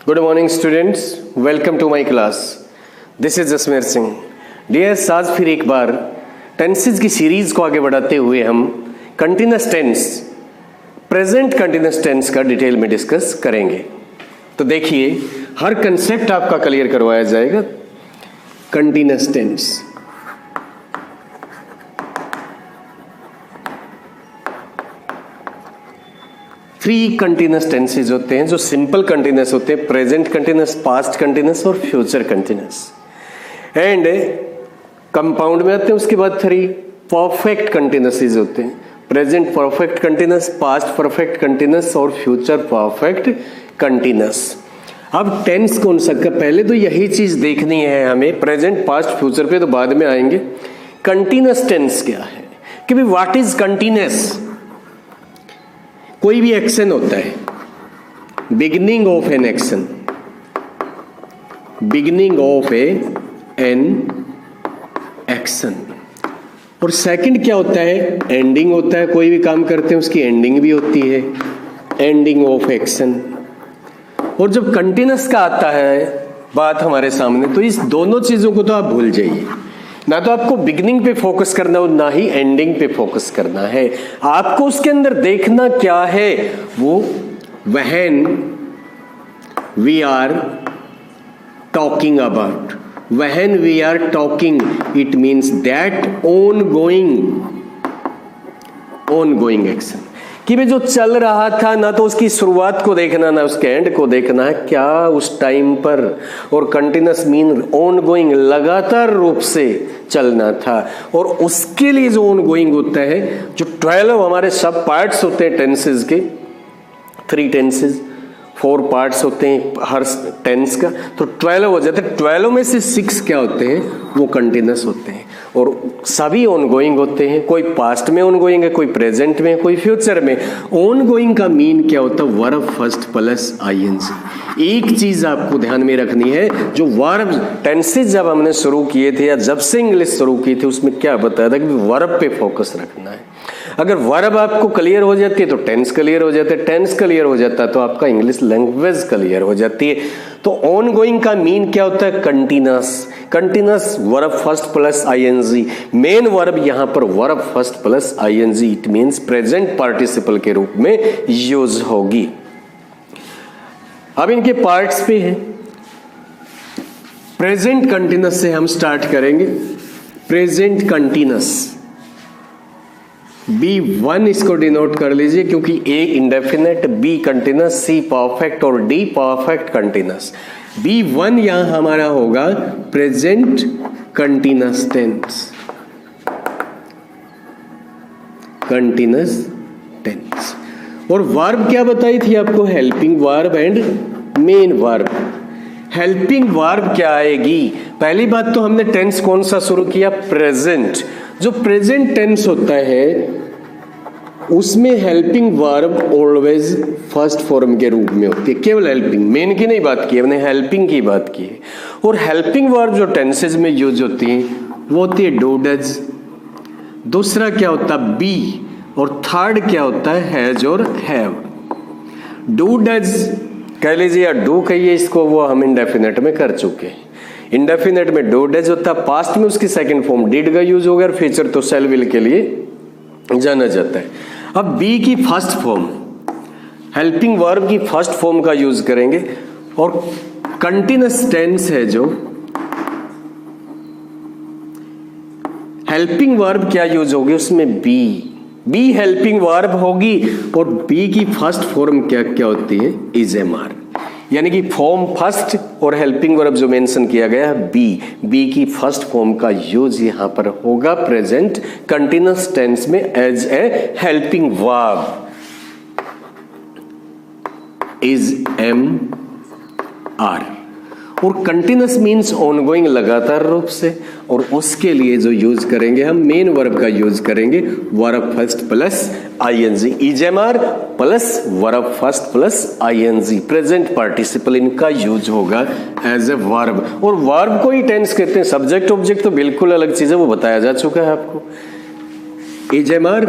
Good morning students, welcome to my class. This is Jasmer Singh. Dears, आज फिर एक बार tenses की सीरीज को आगे बढ़ाते हुए हम continuous tense, present continuous tense का डिटेल में डिस्कस करेंगे. तो देखिए, हर कंसेप्ट आपका क्लियर करवाया जाएगा. Continuous tense, three continuous tenses होते हैं जो सिंपल कंटिन्यूअस होते हैं: प्रेजेंट कंटिन्यूअस, पास्ट कंटिन्यूअस और फ्यूचर कंटिन्यूअस. एंड कंपाउंड में आते हैं उसके बाद थ्री परफेक्ट कंटिन्यूअस होते हैं: present perfect continuous, past perfect continuous और फ्यूचर परफेक्ट कंटिन्यूअस. अब टेंस कौन सा का, पहले तो यही चीज देखनी है हमें. प्रेजेंट, पास्ट, फ्यूचर पे तो बाद में आएंगे. कंटिन्यूअस टेंस क्या है कि भाई व्हाट इज कंटिन्यूअस. कोई भी एक्शन होता है, beginning of an action, beginning of an action. और सेकंड क्या होता है, एंडिंग होता है. कोई भी काम करते हैं उसकी एंडिंग भी होती है, एंडिंग ऑफ एक्शन. और जब कंटिन्यूअस का आता है बात हमारे सामने, तो इस दोनों चीजों को तो आप भूल जाइए. ना तो आपको बिगिनिंग पे फोकस करना और ना ही एंडिंग पे फोकस करना है. आपको उसके अंदर देखना क्या है, वो when we are talking about, when we are talking, it means that ongoing action. कि भाई जो चल रहा था, ना तो उसकी शुरुआत को देखना ना उसके एंड को देखना है, क्या उस टाइम पर. और कंटिन्यूअस मीन ऑनगोइंग, लगातार रूप से चलना था. और उसके लिए जो ऑनगोइंग होता है, जो 12 हमारे सब पार्ट्स होते हैं टेंसेज के, 3 टेंसेज, 4 पार्ट्स होते हैं हर टेंस का, तो 12 हो जाते हैं. 12 में से 6 क्या होते हैं, वो कंटिन्यूअस होते हैं और सभी ऑनगोइंग होते हैं. कोई पास्ट में ऑनगोइंग है, कोई प्रेजेंट में, कोई फ्यूचर में. ऑनगोइंग का मीन क्या होता है, वर्ब फर्स्ट प्लस आईएनजी. एक चीज आपको ध्यान में रखनी है, जो वर्ब टेंसेज जब हमने शुरू किए थे या जब से इंग्लिश शुरू की थी, उसमें क्या बताया था कि वर्ब पे फोकस रखना है. अगर वर्ब आपको क्लियर हो जाती है तो टेंस क्लियर हो जाता है, टेंस क्लियर हो जाता है तो आपका इंग्लिश लैंग्वेज क्लियर हो जाती है. तो ऑनगोइंग का मीन क्या होता है, continuous. Continuous verb first plus ING. Main verb यहां पर verb first plus ING, it means present participle के रूप में यूज होगी. अब इनके पार्ट्स पे हैं. प्रेजेंट कंटिन्यूअस से हम स्टार्ट करेंगे. प्रेजेंट कंटिन्यूअस, B1 इसको डिनोट कर लीजिए, क्योंकि A indefinite, B continuous, C perfect और D परफेक्ट कंटिन्यूअस. B1 यहां हमारा होगा present continuous tense, continuous tense. और वर्ब क्या बताई थी आपको, helping verb and main verb. Helping verb क्या आएगी, पहली बात तो हमने टेंस कौन सा शुरू किया, प्रेजेंट. जो प्रेजेंट टेंस होता है उसमें helping verb always first form के रूप में होती है. केवल हेल्पिंग, मेन की नहीं बात की हमने, हेल्पिंग की बात की है. और हेल्पिंग वर्ब जो टेंसेज में यूज होती है वो होती है डू डज. दूसरा क्या होता है, बी. और थर्ड क्या होता है, हैज और हैव. डू डज कह लीजिए या डू कहिए इसको, वो हम इंडेफिनेट में कर चुके हैं. इंडेफिनेट में डू डज होता है, पास्ट में उसकी सेकंड फॉर्म डिड का यूज होगा, और फ्यूचर तो शैल विल के लिए जाना जाता है. अब बी की फर्स्ट फॉर्म, हेल्पिंग वर्ब की फर्स्ट फॉर्म का यूज करेंगे. और कंटिन्यूअस टेंस है जो, हेल्पिंग वर्ब क्या यूज होगी उसमें, बी हेल्पिंग वर्ब होगी. और बी की फर्स्ट फॉर्म क्या क्या होती है, इज एम आर. यानी कि फॉर्म फर्स्ट और हेल्पिंग वर्ब जो मेंशन किया गया है बी की फर्स्ट फॉर्म का यूज यहां पर होगा प्रेजेंट कंटिन्यूअस टेंस में as a helping verb, is am are. और कंटिन्यूअस मीन्स ऑनगोइंग, लगातार रूप से. और उसके लिए जो यूज करेंगे हम, मेन वर्ब का यूज करेंगे verb first plus ING, is am are plus verb first plus ING. Present participle इनका यूज होगा एज ए वर्ब. और वर्ब को ही टेंस कहते हैं. सब्जेक्ट ऑब्जेक्ट तो बिल्कुल अलग चीज है, वो बताया जा चुका है आपको. इजेमआर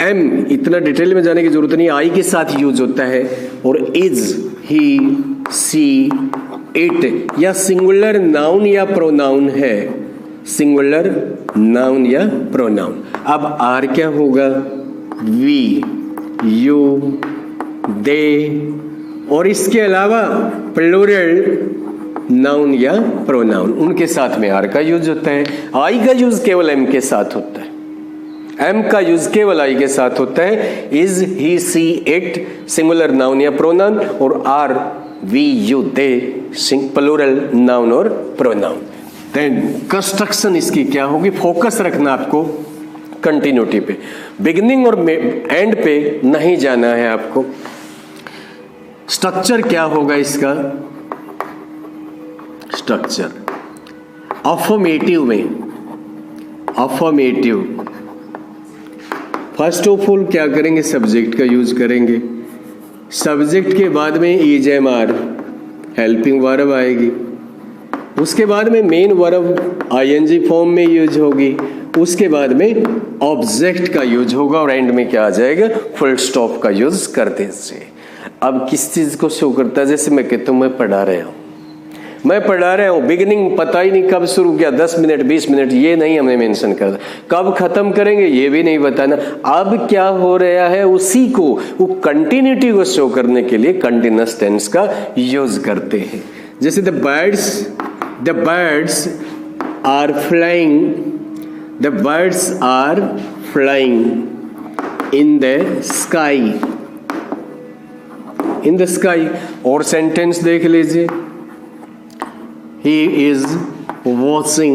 एम इतना डिटेल में जाने की जरूरत नहीं, आई के साथ यूज होता है. और इज ही, सी, इट, या सिंगुलर नाउन या प्रोनाउन है, सिंगुलर नाउन या प्रोनाउन। अब आर क्या होगा, वी, यू, दे, और इसके अलावा प्लूरल नाउन या प्रोनाउन, उनके साथ में आर का यूज होता है। आई का यूज केवल एम के साथ होता है, एम का यूज केवल आई के साथ होता है। Is, he, she, it singular noun या प्रोनाउन, और are, we, you, they plural noun और प्रोनाउन। देन कंस्ट्रक्शन इसकी क्या होगी, फोकस रखना आपको कंटिन्यूटी पे, बिगिनिंग और एंड पे नहीं जाना है आपको। स्ट्रक्चर क्या होगा इसका, स्ट्रक्चर अफर्मेटिव में, अफर्मेटिव फर्स्ट ऑफ ऑल क्या करेंगे, सब्जेक्ट का यूज करेंगे। सब्जेक्ट के बाद में is, am, are helping verb आएगी, उसके बाद में मेन वर्ब आईएनजी फॉर्म में यूज होगी, उसके बाद में ऑब्जेक्ट का यूज होगा, और एंड में क्या आ जाएगा, फुल स्टॉप का यूज करते से। अब किस चीज को शो करता है, जैसे मैं कहता हूं मैं पढ़ा रहा हूं, बिगिनिंग पता ही नहीं कब शुरू किया, 10 मिनट 20 मिनट ये नहीं हमने मेंशन कर, कब खत्म करेंगे ये भी नहीं बताना। अब क्या हो रहा है, उसी को वो कंटिन्यूटी को शो करने के लिए कंटिन्यूअस टेंस का यूज करते हैं। जैसे the birds are flying, the birds are flying in the sky, in the sky. और सेंटेंस देख लीजिए, he is watching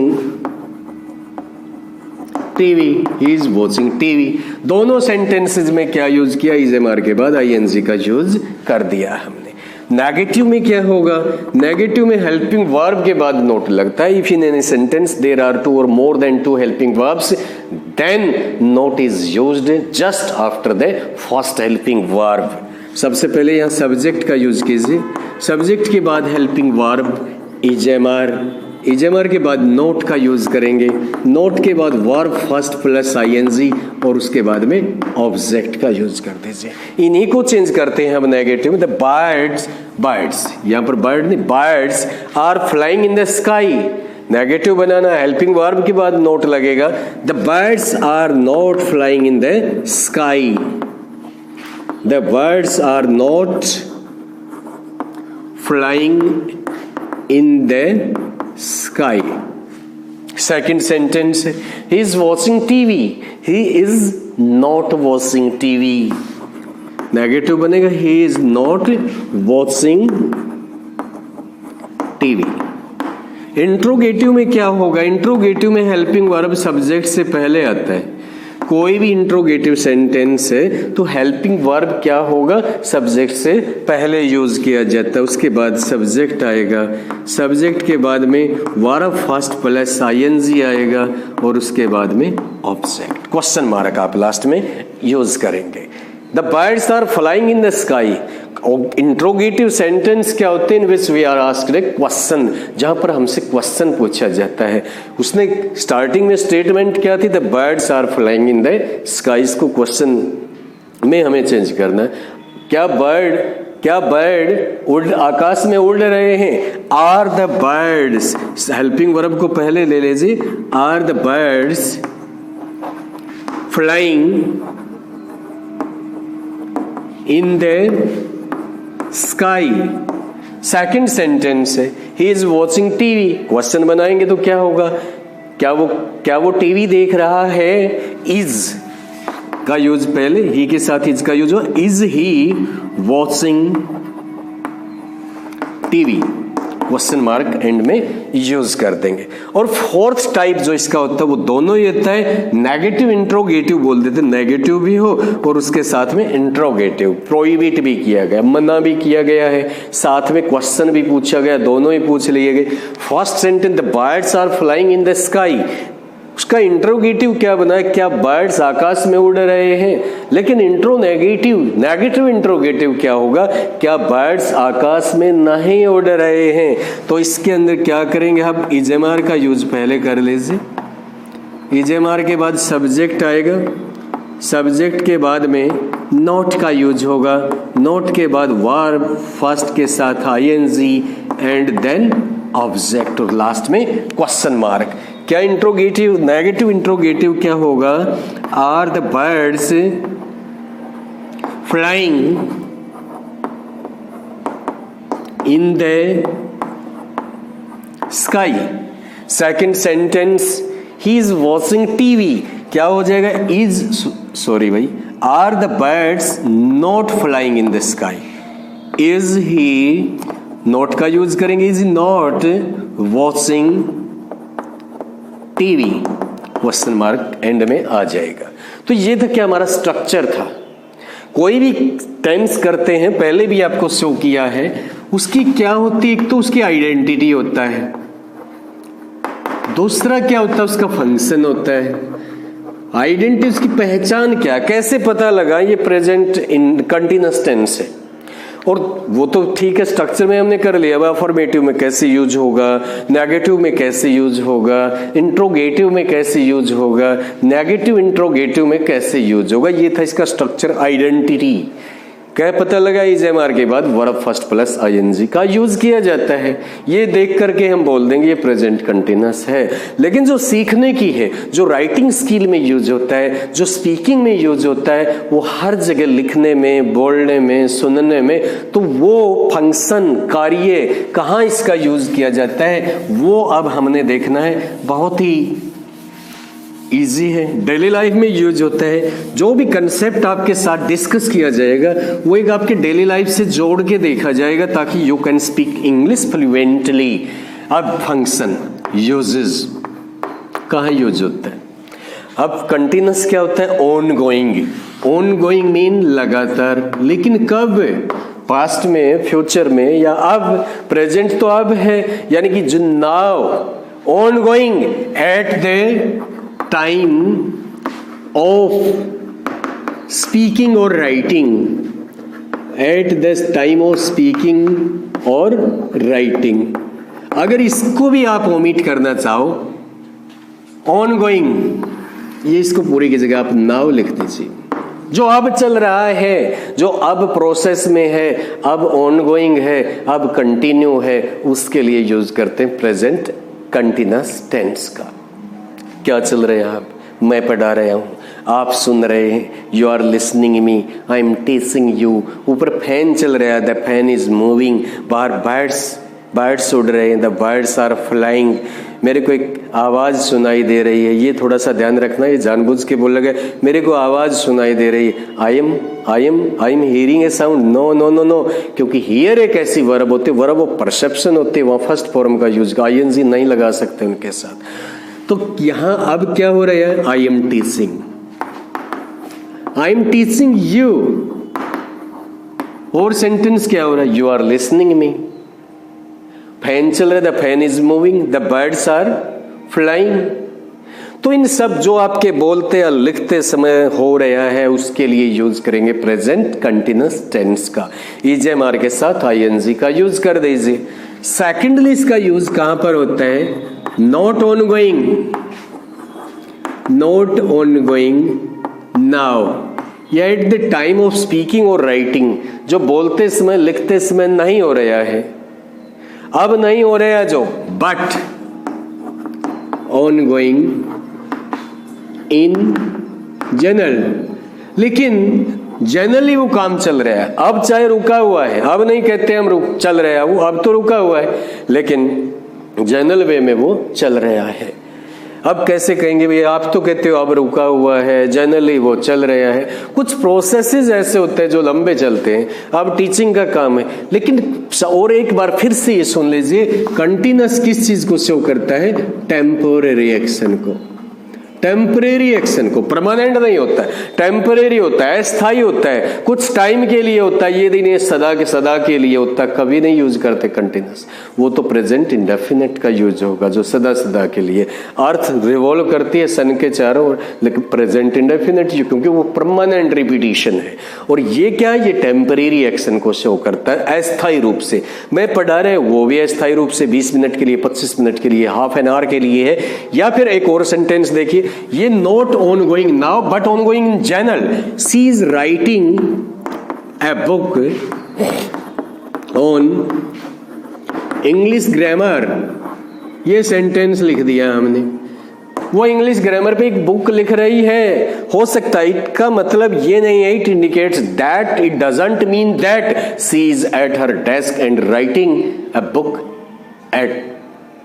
TV, he is watching TV। दोनों सेंटेंसेस में क्या यूज किया, इज, एम, आर के बाद आईएनजी का यूज कर दिया हमने। नेगेटिव में क्या होगा, नेगेटिव में हेल्पिंग वर्ब के बाद नोट लगता है। If in any sentence there are 2 और more than 2 helping verbs, then not is used just after the first helping verb. सबसे पहले यहाँ सब्जेक्ट का यूज कीजिए, सब्जेक्ट के बाद हेल्पिंग वर्ब इजेमआर, इजेमआर के बाद नोट का यूज करेंगे, नोट के बाद वर्ब फर्स्ट प्लस आईएनजी, और उसके बाद में ऑब्जेक्ट का यूज कर दीजिए। इन्हीं को चेंज करते हैं हम नेगेटिव में। द बर्ड्स यहाँ पर बर्ड नहीं, birds are flying in the sky, negative बनाना, हेल्पिंग वर्ब के बाद नोट लगेगा। The birds are not flying in the sky, the birds are not flying in the sky। Second sentence, he is watching TV, he is not watching TV, negative बनेगा, he is not watching TV। Interrogative में क्या होगा, interrogative में helping verb subject से पहले आता है। कोई भी इंट्रोगेटिव सेंटेंस है तो हेल्पिंग वर्ब क्या होगा, सब्जेक्ट से पहले यूज किया जाता है, उसके बाद सब्जेक्ट आएगा, सब्जेक्ट के बाद में वर्ब फर्स्ट प्लस आईएनजी आएगा, और उसके बाद में ऑब्जेक्ट, क्वेश्चन मार्क आप लास्ट में यूज करेंगे। The birds are flying in the sky. Interrogative sentence क्या होते हैं, in which we are asked a question, जहां पर हमसे क्वेश्चन पूछा जाता है। उसने स्टार्टिंग में स्टेटमेंट क्या थी, the birds are flying in the skies को क्वेश्चन में हमें चेंज करना है। क्या बर्ड आकाश में उड़ रहे हैं, are the birds, helping verb को पहले ले लीजिए, are the birds flying in the sky. Second sentence है, he is watching TV, question बनाएंगे तो क्या होगा, क्या वो टीवी देख रहा है, इज का यूज पहले, ही के साथ इज का यूज हो, is he watching TV, question mark end में यूज कर देंगे। और फोर्थ टाइप जो इसका होता है वो दोनों ही होता है, नेगेटिव इंट्रोगेटिव बोल देते, नेगेटिव भी हो और उसके साथ में इंट्रोगेटिव, प्रोहिबिट भी किया गया, मना भी किया गया है, साथ में क्वेश्चन भी पूछा गया, दोनों ही पूछ लिए गए। First sentence, the birds are flying in the sky, उसका इंट्रोगेटिव क्या बना है, क्या बर्ड्स आकाश में उड़ रहे हैं, लेकिन नेगेटिव इंट्रोगेटिव क्या होगा, क्या बर्ड्स आकाश में नहीं उड़ रहे हैं। तो इसके अंदर क्या करेंगे, आप इजेमार का यूज पहले कर लीजिए, इजेमार के बाद सब्जेक्ट आएगा, सब्जेक्ट के बाद में नॉट का यूज होगा, नॉट के बाद वर्ब, फर्स्ट के साथ आईएनजी एंड देन ऑब्जेक्ट और लास्ट में क्वेश्चन मार्क। क्या इंट्रोगेटिव, नेगेटिव इंट्रोगेटिव क्या होगा? Are the birds flying in the sky. Second sentence, he is watching TV, क्या हो जाएगा? सॉरी भाई, are the birds not flying in the sky. Is he, not का use करेंगे, is not watching TV, question mark end में आ जाएगा। तो ये था क्या हमारा स्ट्रक्चर था। कोई भी टेंस करते हैं, पहले भी आपको शो किया है, उसकी क्या होती है? एक तो उसकी आइडेंटिटी होता है, दूसरा क्या होता है? उसका फंक्शन होता है। आइडेंटिटी, उसकी पहचान क्या, कैसे पता लगा ये प्रेजेंट इन कंटीन्यूअस टेंस है। और वो तो ठीक है, स्ट्रक्चर में हमने कर लिया। अब अफर्मेटिव में कैसे यूज होगा, नेगेटिव में कैसे यूज होगा, इंट्रोगेटिव में कैसे यूज होगा, नेगेटिव इंट्रोगेटिव में कैसे यूज होगा, ये था इसका स्ट्रक्चर, आइडेंटिटी। क्या पता लगा? इज एमआर के बाद वर्ब फर्स्ट प्लस आईएनजी का यूज किया जाता है। ये देख करके हम बोल देंगे ये प्रेजेंट कंटीन्यूअस है। लेकिन जो सीखने की है, जो राइटिंग स्किल में यूज होता है, जो स्पीकिंग में यूज होता है, वो हर जगह लिखने में, बोलने में, सुनने में, तो वो फंक्शन, कार्य कहाँ इसका यूज किया जाता है, वो अब हमने देखना है। बहुत ही इजी है, डेली लाइफ में यूज होता है। जो भी कंसेप्ट आपके साथ डिस्कस किया जाएगा वो एक आपके डेली लाइफ से जोड़ के देखा जाएगा, ताकि you can speak English fluently. अब फंक्शन यूजेस कहाँ यूज होता है? अब कंटिन्यूअस क्या होता है? On going. On going mean लगातार, लेकिन कब? पास्ट में, फ्यूचर में, या अब? प्रेजेंट तो अब है, यानी कि जो now, on going at the time of speaking और writing, at the time of speaking और राइटिंग। अगर इसको भी आप ओमिट करना चाहो, ऑन गोइंग, ये इसको पूरी की जगह आप नाउ लिख दीजिए। जो अब चल रहा है, जो अब प्रोसेस में है, अब ऑन गोइंग है, अब कंटिन्यू है, उसके लिए यूज करते हैं प्रेजेंट कंटिन्यूअस टेंस का। क्या चल रहे हैं आप? मैं पढ़ा रहा हूं, आप सुन रहे हैं, you are listening me, I am teaching you. ऊपर फैन चल रहा है, द फैन इज मूविंग। बाहर बर्ड्स उड़ रहे हैं, द बर्ड्स आर फ्लाइंग। मेरे को एक आवाज सुनाई दे रही है, ये थोड़ा सा ध्यान रखना, ये जानबूझ के बोल लगे, मेरे को आवाज सुनाई दे रही है। I am hearing a sound. No no no no, क्योंकि हियर एक ऐसी वर्ब होती है, वर्ब ऑफ परसेप्शन होती है, वहां फर्स्ट फॉर्म का यूज, आईएनजी नहीं लगा सकते उनके साथ। तो यहां अब क्या हो रहा है? I am teaching you. और सेंटेंस क्या हो रहा है? You are listening me. Fan चल रहा है, the fan is moving, the birds are flying. तो इन सब जो आपके बोलते या लिखते समय हो रहा है, उसके लिए यूज करेंगे प्रेजेंट कंटिन्यूअस टेंस का। ईजेएमआर के साथ आईएनजी का यूज कर दीजिए। सेकेंडली इसका यूज कहां पर होता है? Not on going, not on going now, या at the time of speaking और राइटिंग। जो बोलते समय, लिखते समय नहीं हो रहा है, अब नहीं हो रहा है जो, but on going in general. लेकिन जनरली वो काम चल रहा है, अब चाहे रुका हुआ है, अब नहीं कहते हम चल रहा है, वो अब तो रुका हुआ है, लेकिन जनरल वे में वो चल रहा है। अब कैसे कहेंगे भैया, आप तो कहते हो अब रुका हुआ है, जनरली वो चल रहा है। कुछ प्रोसेसेस ऐसे होते हैं जो लंबे चलते हैं, अब टीचिंग का काम है। लेकिन और एक बार फिर से ये सुन लीजिए, कंटिन्यूअस किस चीज को शो करता है? टेम्पोरेरी एक्शन को। टेम्परेरी एक्शन को, परमानेंट नहीं होता है, टेम्परेरी होता है, अस्थायी होता है, कुछ टाइम के लिए होता है, ये दिन ये सदा के लिए होता है, कभी नहीं यूज करते कंटिन्यूस। वो तो प्रेजेंट इंडेफिनिट का यूज होगा, जो सदा के लिए। अर्थ रिवॉल्व करती है सन के चारों ओर, लेकिन प्रेजेंट इंडेफिनिट क्योंकि वो परमानेंट रिपीटिशन है। और ये क्या है? ये टेम्परेरी एक्शन को शो करता है अस्थायी रूप से। मैं पढ़ा रहे वो भी अस्थायी रूप से 20 मिनट के लिए, 25 मिनट के लिए, हाफ एन आवर के लिए है। या फिर एक और सेंटेंस देखिए, ये not on going now but on going in general. She is writing a book on English grammar. ये सेंटेंस लिख दिया हमने. वो इंग्लिश ग्रामर पे एक बुक लिख रही है. हो सकता है इसका मतलब ये नहीं है, it indicates that, it doesn't mean that she is at her desk and writing a book at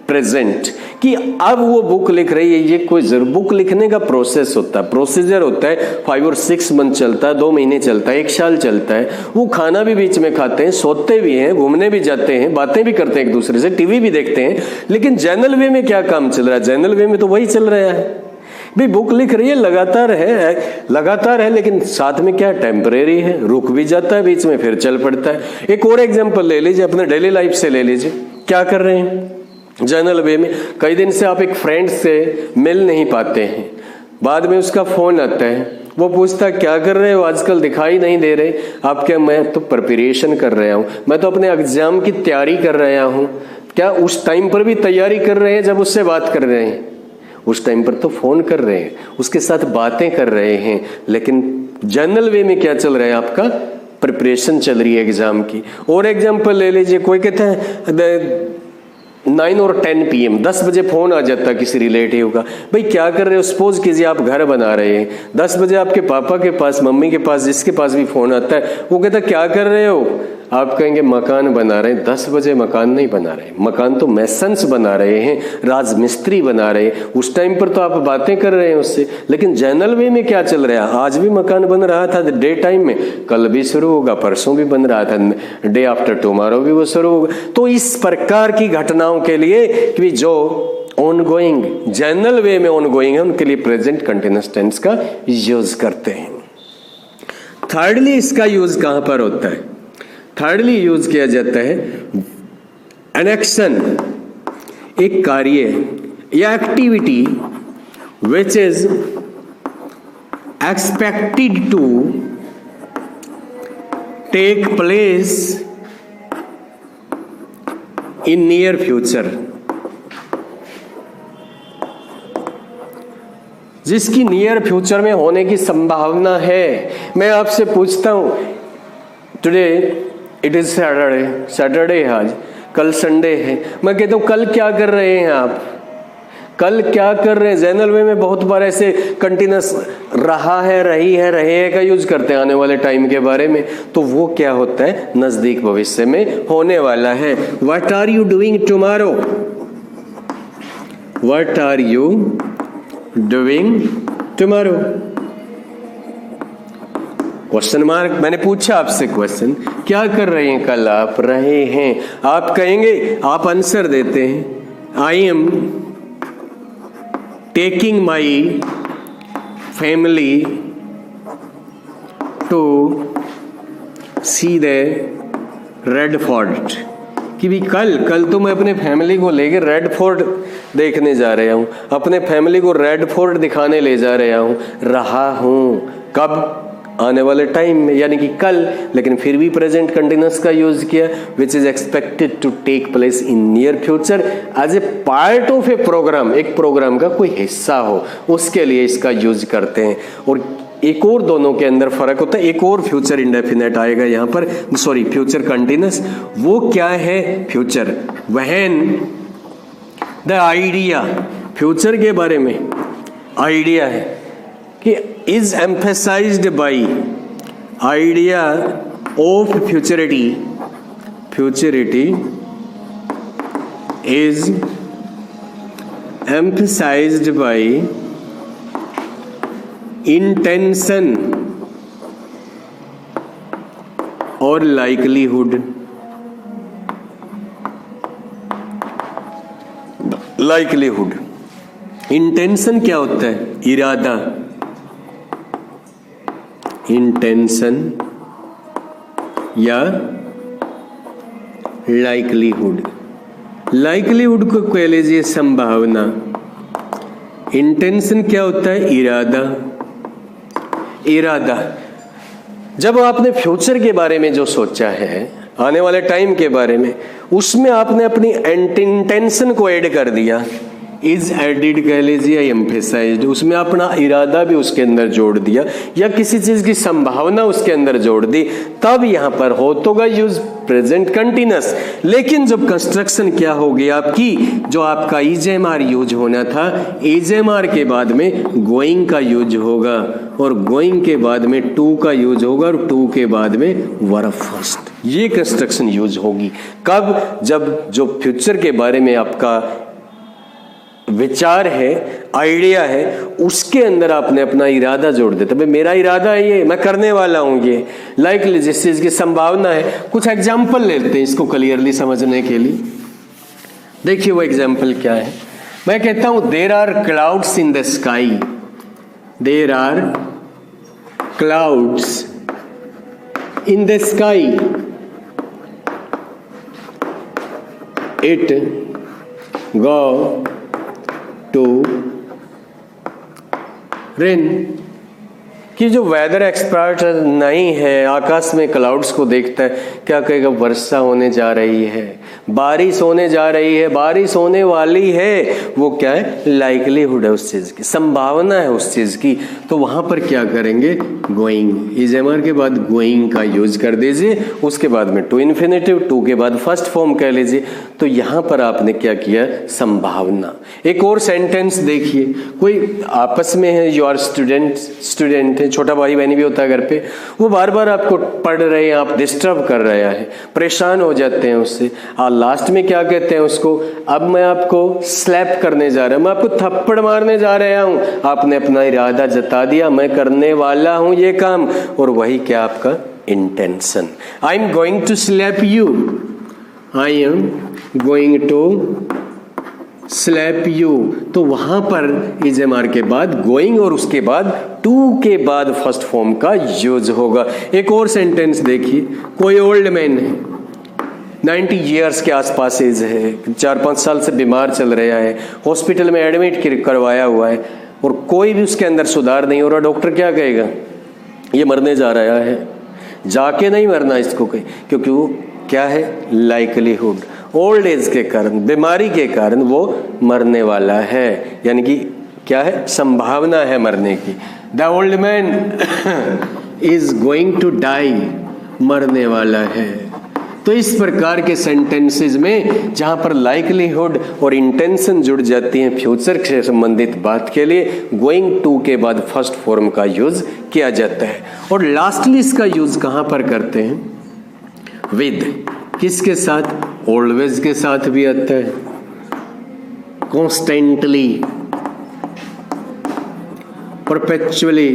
present, कि अब वो बुक लिख रही है. ये कोई जरूर बुक लिखने का प्रोसेस होता है, प्रोसीजर होता है. 5 और 6 मंथ चलता है, 2 महीने चलता है, 1 साल चलता है. वो खाना भी बीच में खाते हैं, सोते भी हैं, घूमने भी जाते हैं, बातें भी करते हैं एक दूसरे से, टीवी भी देखते हैं. लेकिन जनरल वे में क्या काम चल रहा है? जनरल वे में तो वही चल रहा है भाई. बुक लिख रही है, लगातार है, लेकिन साथ में क्या टेम्परेरी है, रुक भी जाता है बीच में, फिर चल पड़ता है. एक और एग्जांपल ले लीजिए, अपने डेली लाइफ से ले लीजिए. क्या कर रहे हैं जनरल वे में? कई दिन से आप एक फ्रेंड से मिल नहीं पाते हैं, बाद में उसका फोन आता है, वो पूछता क्या कर रहे हो आजकल, दिखाई नहीं दे रहे. आप क्या? मैं तो प्रिपरेशन कर रहा हूँ, मैं तो अपने एग्जाम की तैयारी कर रहा हूँ. क्या उस टाइम पर भी तैयारी कर रहे हैं जब उससे बात कर रहे हैं? उस टाइम पर तो फोन कर रहे हैं, उसके साथ बातें कर रहे हैं. लेकिन जनरल वे में क्या चल रहा है? आपका प्रिपरेशन चल रही है एग्जाम की. और एग्जाम्पल ले लीजिए, कोई कहता है 9 और 10 PM 10 बजे फोन आ जाता है किसी रिलेटिव का. भाई क्या कर रहे हो? सपोज कीजिए आप घर बना रहे हैं, 10 बजे आपके पापा के पास, मम्मी के पास, जिसके पास भी फोन आता है, वो कहता है क्या कर रहे हो? आप कहेंगे मकान बना रहे हैं. 10 बजे मकान नहीं बना रहे, मकान तो मैसन्स बना रहे हैं, राजमिस्त्री बना रहे हैं. उस टाइम पर तो आप बातें कर रहे हैं उससे. लेकिन जनरल वे में क्या चल रहा है? आज भी मकान बन रहा था डे टाइम में, कल भी शुरू होगा, परसों भी बन रहा था, डे आफ्टर टुमारो भी वो शुरू होगा. तो इस प्रकार की घटनाओं के लिए कि जो ऑन गोइंग जनरल वे में ऑन गोइंग है, उनके लिए प्रेजेंट कंटिन्यूअस टेंस का यूज करते हैं. थर्डली इसका यूज कहां पर होता है? थर्डली यूज किया जाता है एन एक्शन, एक कार्य या activity which is expected to take place in near future, जिसकी नियर फ्यूचर में होने की संभावना है. मैं आपसे पूछता हूं, टुडे इट इज सैटरडे है आज, कल संडे है. मैं कहता हूं कल क्या कर रहे हैं आप? कल क्या कर रहे हैं? जनरल वे में बहुत बार ऐसे कंटिन्यूअस रहा है, रही है, रहे है का यूज करते हैं आने वाले टाइम के बारे में. तो वो क्या होता है? नजदीक भविष्य में होने वाला है. What are you doing tomorrow? What are you doing tomorrow? Question mark. मैंने पूछा आपसे क्वेश्चन, क्या कर रहे हैं कल आप? रहे हैं. आप कहेंगे, आप आंसर देते हैं, I am taking my family to see the Red Fort. कि भी कल तो मैं अपने फैमिली को लेके रेड फोर्ट देखने जा रहा हूं, अपने फैमिली को रेड फोर्ट दिखाने ले जा रहा हूं. रहा हूं कब? आने वाले टाइम में, यानी कि कल. लेकिन फिर भी प्रेजेंट कंटिन्यूअस का यूज किया, which is expected to take place in near future as a part of a program. एक प्रोग्राम का कोई हिस्सा हो, उसके लिए इसका यूज करते हैं. और एक और दोनों के अंदर फर्क होता है. एक और फ्यूचर इंडेफिनेट आएगा यहाँ पर, सॉरी फ्यूचर कंटिन्यूअस. वो क्या है? Future when the idea, future के बारे में आइडिया है कि is emphasized by idea of futurity is emphasized by intention or likelihood. likelihood, intention क्या होता है? इरादा. इंटेंशन या लाइकलीहुड. लाइकलीहुड को कह लीजिए संभावना. इंटेंशन क्या होता है? इरादा. जब आपने फ्यूचर के बारे में जो सोचा है, आने वाले टाइम के बारे में, उसमें आपने अपनी इंटेंशन को ऐड कर दिया. इज एडिड कह लीजिए, एम्फेसाइज्ड, उसमें अपना इरादा भी उसके अंदर जोड़ दिया या किसी चीज की संभावना उसके अंदर जोड़ दी, तब यहां पर हो तो का यूज प्रेजेंट कंटिन्यूअस। लेकिन जब कंस्ट्रक्शन क्या होगी आपकी, जो आपका इजेएमआर यूज होना था, इजेएमआर के बाद में गोइंग का यूज होगा और गोइंग के बाद में टू का यूज होगा और टू के बाद में वर्ब फर्स्ट। ये कंस्ट्रक्शन यूज होगी कब, जब जो फ्यूचर के बारे में आपका विचार है, आइडिया है, उसके अंदर आपने अपना इरादा जोड़ देता। भाई मेरा इरादा है ये, मैं करने वाला हूं ये, लाइकली जिस चीज की संभावना है। कुछ एग्जाम्पल लेते हैं इसको क्लियरली समझने के लिए। देखिए वो एग्जाम्पल क्या है। मैं कहता हूं there are clouds in the sky, there are clouds in the sky, it go to rain. कि जो वेदर एक्सपर्ट नहीं है, आकाश में क्लाउड्स को देखता है, क्या कहेगा, वर्षा होने जा रही है, बारिश होने जा रही है, बारिश होने वाली है। वो क्या है, लाइकलीहुड है उस चीज की, संभावना है उस चीज की। तो वहां पर क्या करेंगे, गोइंग, इजेएमआर के बाद गोइंग का यूज कर दीजिए, उसके बाद में टू इन्फिनेटिव, टू के बाद फर्स्ट फॉर्म कह लीजिए। तो यहां पर आपने क्या किया, संभावना। एक और सेंटेंस देखिए, कोई आपस में है, यू आर स्टूडेंट, छोटा भाई बहनी भी होता है घर पे, वो बार बार आपको पढ़ रहे हैं, आप डिस्टर्ब कर रहे हैं, परेशान हो जाते हैं उससे, और लास्ट में क्या कहते हैं उसको, अब मैं आपको स्लैप करने जा रहा हूं, मैं आपको थप्पड़ मारने जा रहा हूं। आपने अपना इरादा जता दिया, मैं करने वाला हूं ये काम, और वही क्या आपका intention. I am going to slap you, I am going to slap you. तो वहां पर इजेएमआर के बाद गोइंग और उसके बाद टू के बाद फर्स्ट फॉर्म का यूज होगा। एक और सेंटेंस देखिए, कोई ओल्ड मैन है, 90 ईयर्स के आसपास एज है, 4-5 साल से बीमार चल रहा है, हॉस्पिटल में एडमिट करवाया हुआ है और कोई भी उसके अंदर सुधार नहीं हो रहा। डॉक्टर क्या कहेगा, ये मरने जा रहा है, जाके नहीं मरना इसको, क्योंकि वो क्या है, लाइकलीहुड, ओल्ड एज के कारण, बीमारी के कारण वो मरने वाला है, यानी कि क्या है, संभावना है मरने की। The old man is going to die, मरने वाला है। तो इस प्रकार के सेंटेंसेस में जहां पर लाइकलीहुड और इंटेंशन जुड़ जाती हैं फ्यूचर से संबंधित बात के लिए, गोइंग टू के बाद फर्स्ट फॉर्म का यूज किया जाता है। और लास्टली इसका यूज कहां पर करते हैं, विद, किसके साथ, ऑलवेज के साथ भी आता है, कॉन्स्टेंटली, परपेचुअली,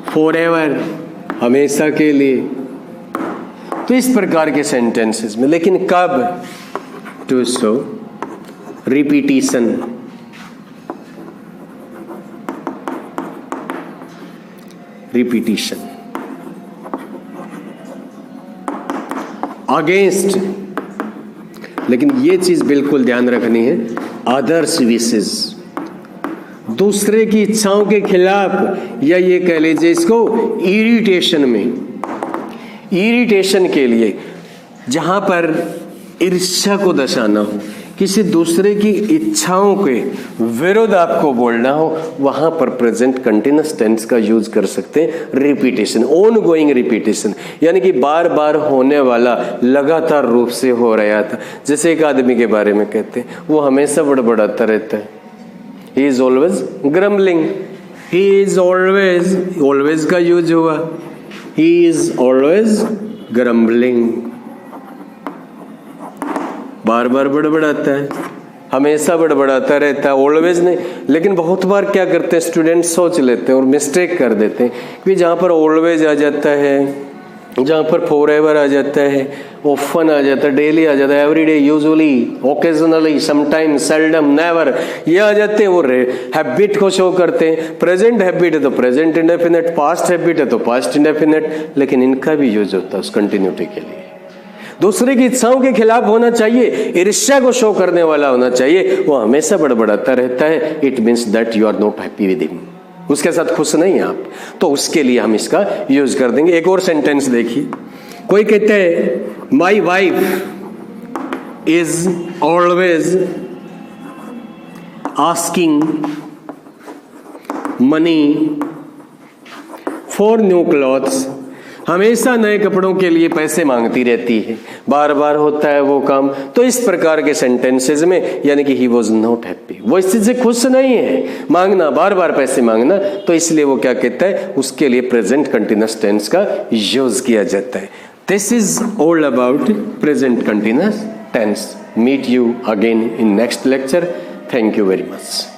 फॉरएवर, हमेशा के लिए। तो इस प्रकार के सेंटेंसेस में, लेकिन कब, to show repetition, repetition, against, लेकिन ये चीज बिल्कुल ध्यान रखनी है, अदर्स विशेस, दूसरे की इच्छाओं के खिलाफ, या ये कह लीजिए इसको इरिटेशन में, इरिटेशन के लिए, जहां पर ईर्ष्या को दर्शाना हो, किसी दूसरे की इच्छाओं के विरुद्ध आपको बोलना हो, वहां पर प्रेजेंट कंटिन्यूअस टेंस का यूज कर सकते हैं, रिपीटेशन, ऑन गोइंग रिपीटेशन, यानी कि बार बार होने वाला, लगातार रूप से हो रहा था। जैसे एक आदमी के बारे में कहते हैं, वो हमेशा बड़बड़ाता रहता है, he is always grumbling, he is always, always का यूज हुआ, ही इज ऑलवेज ग्रम्बलिंग, बार बार बड़बड़ाता है, हमेशा बड़बड़ाता रहता है, ऑलवेज नहीं। लेकिन बहुत बार क्या करते हैं स्टूडेंट, सोच लेते हैं और मिस्टेक कर देते हैं कि जहाँ पर ऑलवेज आ जाता है, जहाँ पर फॉरएवर आ जाता है, ऑफन आ जाता है, डेली आ जाता है, everyday, usually, occasionally, sometime, seldom, never, ये आ जाते हैं। वो हैबिट को शो करते हैं, प्रेजेंट हैबिट है तो प्रेजेंट इंडेफिनिट, पास्ट हैबिट है तो पास्ट इंडेफिनिट, लेकिन इनका भी यूज होता है उस कंटिन्यूटी के लिए। दूसरे की इच्छाओं के खिलाफ होना चाहिए, ईर्ष्या को शो करने वाला होना चाहिए, वो हमेशा बड़बड़ाता रहता है, it means that you are not happy with him, उसके साथ खुश नहीं आप, तो उसके लिए हम इसका यूज कर देंगे। एक और सेंटेंस देखिए, कोई कहता है my wife is always asking money for new clothes, हमेशा नए कपड़ों के लिए पैसे मांगती रहती है, बार बार होता है वो काम। तो इस प्रकार के सेंटेंसेस में यानी कि ही वॉज नॉट हैप्पी, वो इस चीज से खुश नहीं है, मांगना बार बार पैसे मांगना, तो इसलिए वो क्या कहता है, उसके लिए प्रेजेंट कंटिन्यूअस टेंस का यूज किया जाता है। This is all about present continuous tense. Meet you again in next lecture. Thank you very much.